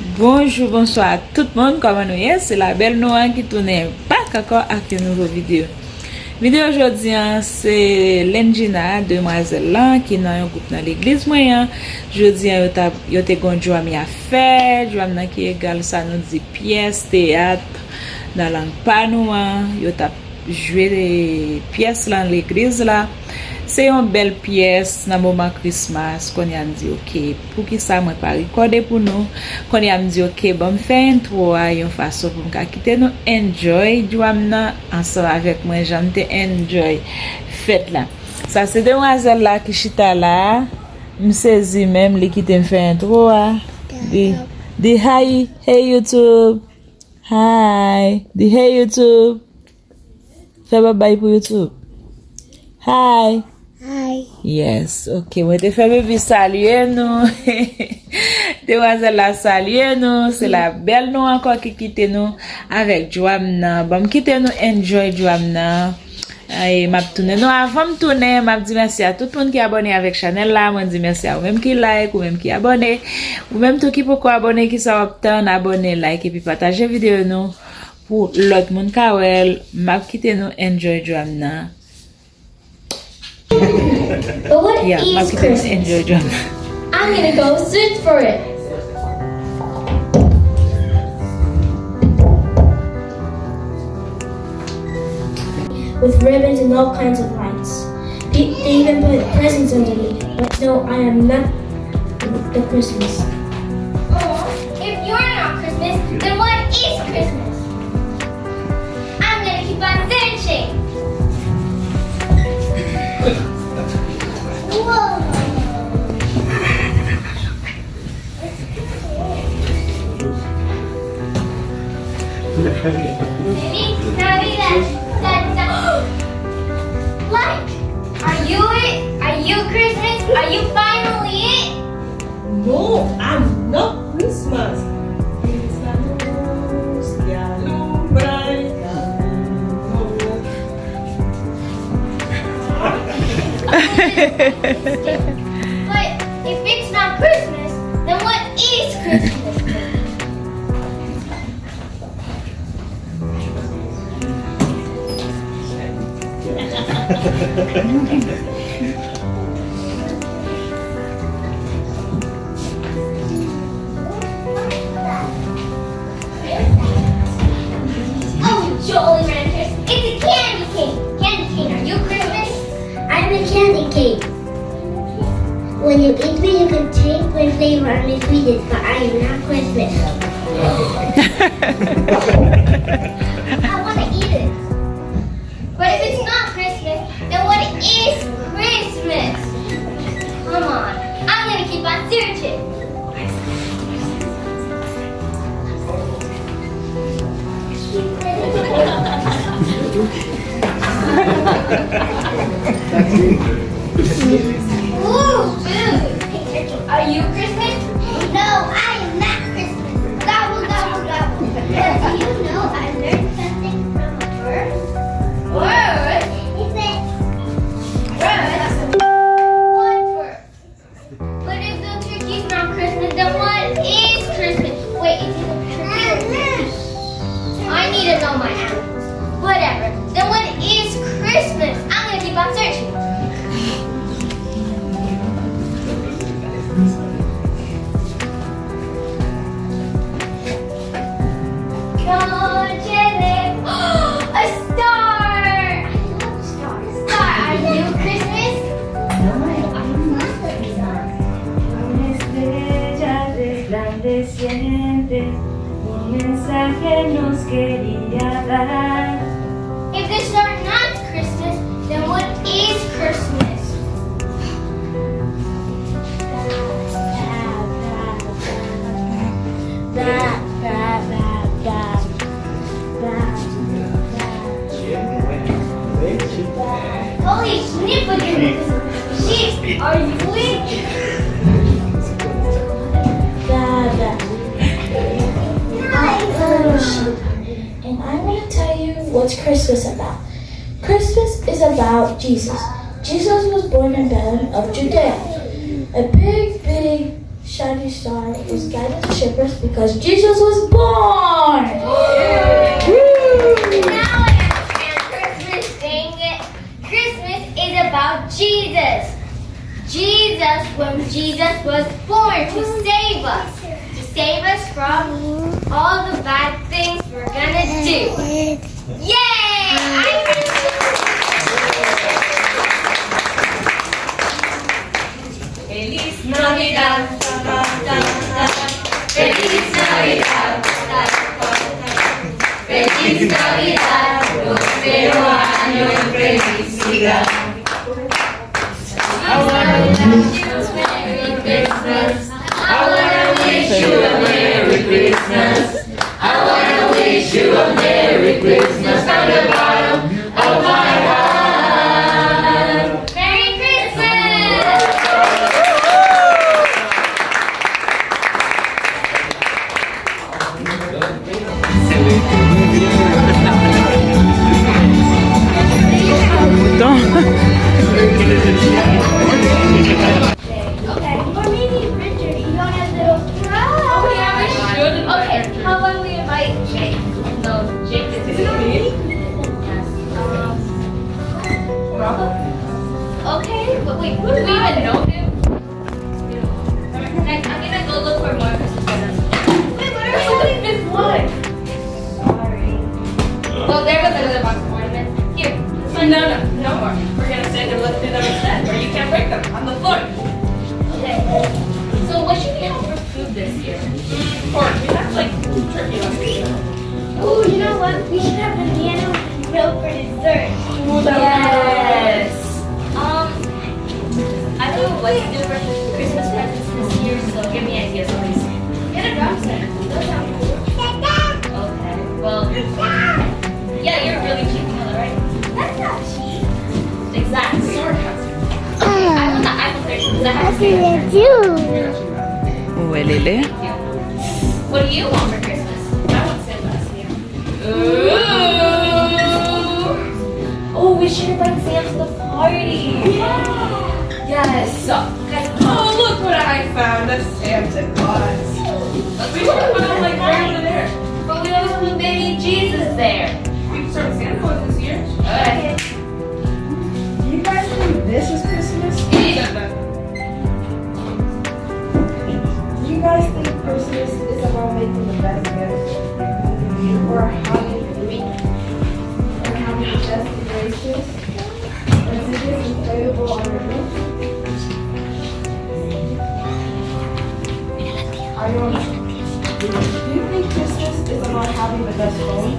Bonjour, bonsoir à tout le monde, comment nous est? C'est la belle Noah qui tourne pas encore avec une nouvelle vidéo. Vidéo aujourd'hui, c'est l'Engina, demoiselle là, qui est dans un groupe dans l'église moyen. Jeudi, yo te gon jouami à faire, jouami qui égal ça nous dit pièce, théâtre, dans langue panoua, yo t'a joué des pièces dans l'église là. C'est une belle pièce dans le moment Christmas qu'on a dit ok pour qui ça moi pas recorder pour nous qu'on a dit ok bon faire un tour une façon pour me quitter nous enjoy jouamna ensemble avec moi j'aime te enjoy fête là ça c'est demoiselle là qui chita là me sezi même les qui te fait un tour di hi hey YouTube hi di hey YouTube fais bye bye pour YouTube hi. Hi. Yes, ok. Moi, te fais bébé saluer nous. Demoiselle la saluer nous. C'est la belle nous encore qui quitte nous avec Joamna. Bon, quitte nous enjoy Joamna. Et m'a tourné nous avant de tourner, m'a dit merci à tout le monde qui est abonné avec channel là, m'a dit merci à vous même qui like ou même qui abonné ou même tout qui pourquoi abonner qui ça obtient abonner, like et puis partager vidéo nous pour l'autre monde kawel. M'a quitte nous enjoy Joamna. But what is Christmas? Enjoy I'm gonna go search for it. With ribbons and all kinds of lights. They even put presents underneath. But no, I am not the Christmas. Oh, if you're not Christmas, then what is Christmas? I'm gonna keep on searching. Whoa. Like, are you it? Are you Christmas? Are you finally it? No, I'm not Christmas. But if it's not Christmas, then what is Christmas? Oh, jolly ranchers, it's a candy cane. Candy cane, are you Christmas? I'm a candy cane. When you eat me, you can take my flavor and make sweetness, but I am not Christmas. I want to eat it. But if it's not Christmas, then what is Christmas? Come on, I'm going to keep on searching. Ooh, food. Are you Christmas? No, I am not Christmas. Gobble, gobble, gobble. But do you know I learned something from a bird? Bird? Is it? Bird? What bird? But if the turkey's not Christmas, then what is Christmas? Wait, is it a turkey? I need to know my animals. Whatever. Then what is Christmas? I'm going to keep on searching. Un mensaje nos quería dar. If this are not Christmas, then what is Christmas? Holy snippity! Sheep, are you weak? And I'm going to tell you what's Christmas about. Christmas is about Jesus. Jesus was born in Bethlehem of Judea. A big shining star is guiding the shepherds because Jesus was born. Now I understand Christmas saying it. Christmas is about Jesus. When Jesus was born to save us from all the bad things we're gonna do. Yay! Feliz Navidad, Feliz Navidad, Feliz Navidad, próspero año y felicidad. I wanna wish you a Merry Christmas. I wanna wish you a Merry Christmas. I wanna wish you a Merry Christmas from the bottom of my heart. Merry Christmas! Okay, or maybe Richard, you want a little try? Oh yeah, we should. Okay, how about we invite Jake? No, Jake is it me? Okay, but wait, Who do we even know him? I'm gonna go look for more Christmas presents. Wait, what That's the fifth one. Sorry. Well, there was another box of ornaments. Here, this one. No more. We're gonna send them. Let's do them instead, or you can't break them on the floor. Okay. So what should we have for food this year? Pork. We have like turkey last year. Oh, you know what? We should have banana milk for dessert. Yes. I don't know what to do for Christmas presents this year, so give me ideas, please. Get a drum set. Those sound cool. Okay. Well, yeah, you're really cheap, mother, right? That's not cheap. Exactly. I want the iPhone 13 because I have a Ouais, lele. What do you want for Christmas? I want Santa's. Ooh. Oh, we should invite Sam to the party. Yes. So, guys, Oh, look what I found. A Santa Claus. we should put him like right over there. But we always put baby Jesus there. We can start Santa Claus this year. Okay. Do you guys think this is Christmas? Do you guys think Christmas is about making the best gifts? Or having food? Or having the best decorations? Or is it just inflatable on your roof? I don't know. Do you think Christmas is about having the best phone?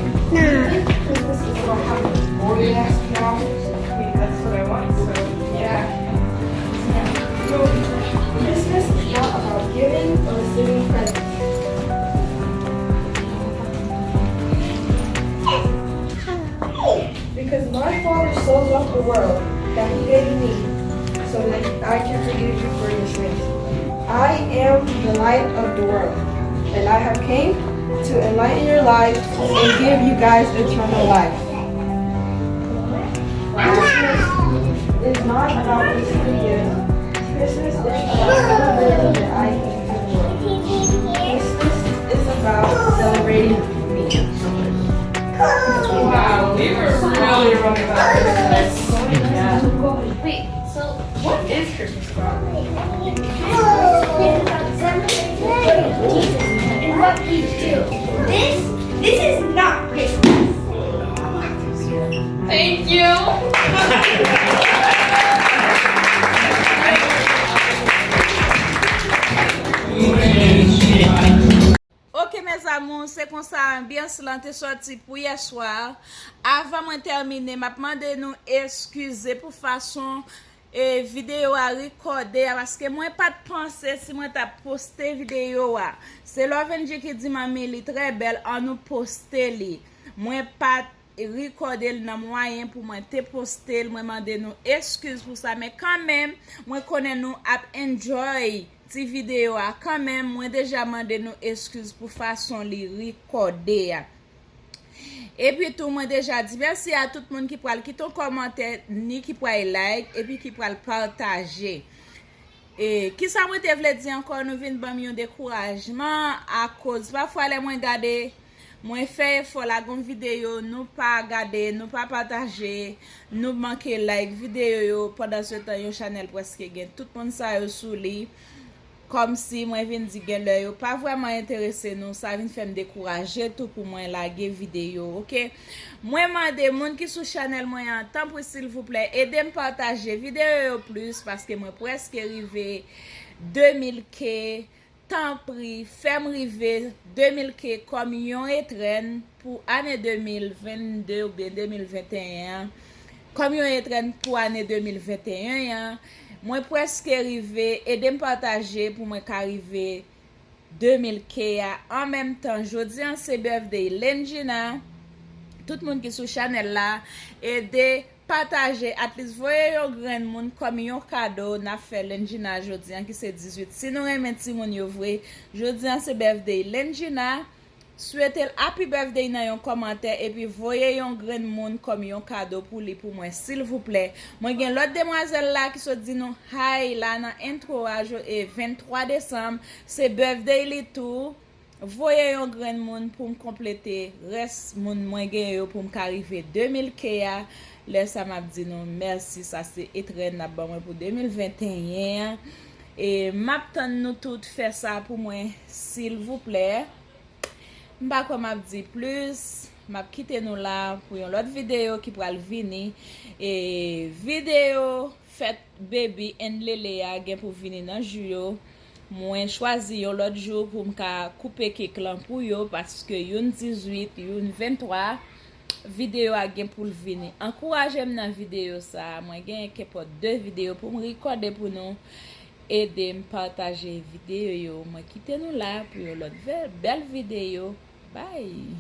Christmas is about having a boring ass job. I mean, that's what I want, so yeah. So, Christmas is not about giving or receiving presents. Because my Father so loved the world that He gave me so that I can forgive you for your sins. I am the light of the world, and I have came to enlighten your lives and give you guys eternal life. Christmas is not about receiving gifts. Christmas is about celebrating that I came to the world. Christmas is about celebrating me. Wow, we were really wrong about Christmas. Yeah. Wait, so What is Christmas about? And what we do. This is not Christmas. thank you. Ok, mes amours, c'est comme ça, ambiance lan te sorti pour hier soir. Avant de terminer, m'a demandé nous excuser pour façon vidéo à recorder parce que moi pas de penser si moi t'a posté vidéo à. C'est l'Ovenji qui dit maman li très belle en nous poster li. Moi pas recorder le moyen pour moi te poster, moi demander nous excuse pour ça mais quand même moi connais nous ap enjoy ti vidéo a quand même moi déjà mandé nous excuse pour façon li recorder. Et puis tout moi déjà dit merci à tout le monde qui pral quitter un commentaire ni qui pral like et puis qui pral partager. Et qui ça moi te vle dire encore nous vinn ban un découragement à cause parfois les moins garder moi fait faut la gon vidéo nous pas garder nous pas partager nous manquer like vidéo yo pendant ce temps yo channel presque gen tout monde ça yo sous li comme si moi vinn di gen le yo pas vraiment intéressé nous ça vinn faire me décourager tout pour moi laguer vidéo OK moi mande moun qui sous channel moi en temps pour s'il vous plaît aidez me partager vidéo yo plus parce que moi presque arrivé 2000K tant pris femme rivé 2000K comme yon etren pour année 2022 ou bien 2021 comme yon etren pour année 2021 moi presque arrivé et de me partager pour moi qu'arriver 2000K en même temps jodi an c'est birthday Lenjina tout le monde qui sur channel là et de partager at least voyez yo grand monde comme yon cadeau n'a fait Lenjina jodi an qui c'est 18 si nous remet ti moun yo vrai jodi an c'est birthday Lenjina souhaitez happy birthday dans yon commentaire et puis voyez yon grand monde comme yon cadeau pour lui pour moi s'il vous plaît moi gen l'autre demoiselle là qui se dit non hi là dans intro et 23 décembre c'est birthday li tout voyez yon grand monde pour me compléter reste monde moi gen yo pour me arriver 2000K là ça m'a dit non merci ça c'est éternel n'a ba moi pour 2021 et m'attend nous tout faire ça pour moi s'il vous plaît. M'pa quoi m'a dit plus, m'a quitter nous là pour une autre vidéo qui pral venir et vidéo fait baby and lele a gen pour venir dans jour. Moi choisi un l'autre jour pour m'ka couper cake là pour yo parce que une 18, une 23 vidéo a gen pour venir. Encouragez-moi dans vidéo ça, moi gen quelques deux vidéos pour me recorder pour nous. Aider me partager vidéo yo moi quitter nous là pour une autre belle vidéo. Bye.